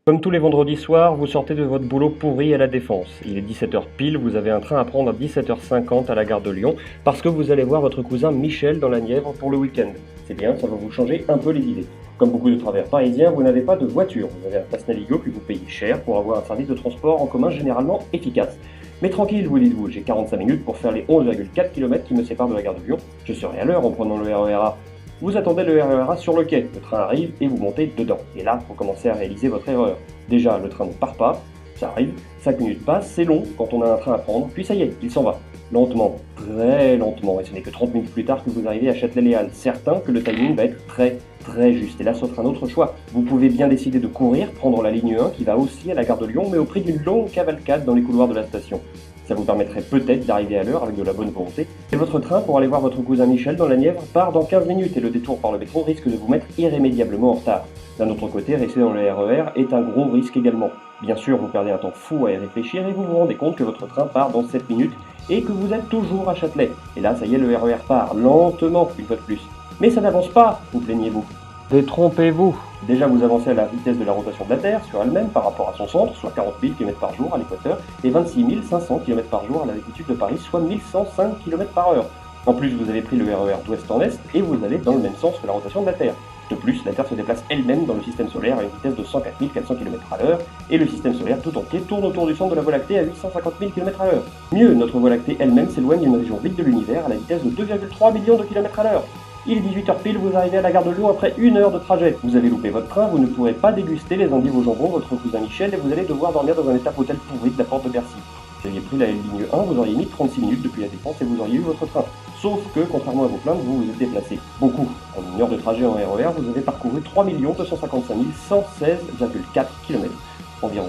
Comme tous les vendredis soirs, vous sortez de votre boulot pourri à La Défense. Il est 17h pile, vous avez un train à prendre à 17h50 à la gare de Lyon parce que vous allez voir votre cousin Michel dans la Nièvre pour le week-end. C'est bien, ça va vous changer un peu les idées. Comme beaucoup de travailleurs parisiens, vous n'avez pas de voiture. Vous avez un pass Navigo que vous payez cher pour avoir un service de transport en commun généralement efficace. Mais tranquille, vous dites-vous, j'ai 45 minutes pour faire les 11,4 km qui me séparent de la gare de Lyon. Je serai à l'heure en prenant le RER A. Vous attendez le RER A sur le quai, le train arrive et vous montez dedans. Et là, vous commencez à réaliser votre erreur. Déjà, le train ne part pas, ça arrive, 5 minutes passent, c'est long quand on a un train à prendre, puis ça y est, il s'en va. Lentement, très lentement, et ce n'est que 30 minutes plus tard que vous arrivez à Châtelet-Les Halles, certain que le timing va être très juste. Et là s'offre un autre choix. Vous pouvez bien décider de courir, prendre la ligne 1 qui va aussi à la gare de Lyon, mais au prix d'une longue cavalcade dans les couloirs de la station. Ça vous permettrait peut-être d'arriver à l'heure avec de la bonne volonté. Et votre train pour aller voir votre cousin Michel dans la Nièvre part dans 15 minutes et le détour par le métro risque de vous mettre irrémédiablement en retard. D'un autre côté, rester dans le RER est un gros risque également. Bien sûr, vous perdez un temps fou à y réfléchir et vous vous rendez compte que votre train part dans 7 minutes et que vous êtes toujours à Châtelet. Et là, ça y est, le RER part, lentement, une fois de plus. Mais ça n'avance pas, vous plaignez-vous. Détrompez-vous. Déjà, vous avancez à la vitesse de la rotation de la Terre sur elle-même par rapport à son centre, soit 40 000 km par jour à l'équateur, et 26 500 km par jour à la latitude de Paris, soit 1105 km par heure. En plus, vous avez pris le RER d'ouest en est et vous allez dans le même sens que la rotation de la Terre. De plus, la Terre se déplace elle-même dans le système solaire à une vitesse de 104 400 km à l'heure, et le système solaire tout entier tourne autour du centre de la Voie lactée à 850 000 km à l'heure. Mieux, notre Voie lactée elle-même s'éloigne d'une région vide de l'univers à la vitesse de 2,3 millions de km à l'heure. Il est 18h pile, vous arrivez à la gare de Lyon après 1 heure de trajet. Vous avez loupé votre train, vous ne pourrez pas déguster les endives au jambon de votre cousin Michel et vous allez devoir dormir dans un état hôtel pourri de la porte de Bercy. Si vous aviez pris la ligne 1, vous auriez mis 36 minutes depuis la Défense et vous auriez eu votre train. Sauf que, contrairement à vos plaintes, vous vous êtes déplacé beaucoup. En 1 heure de trajet en RER, vous avez parcouru 3 255 116,4 km environ.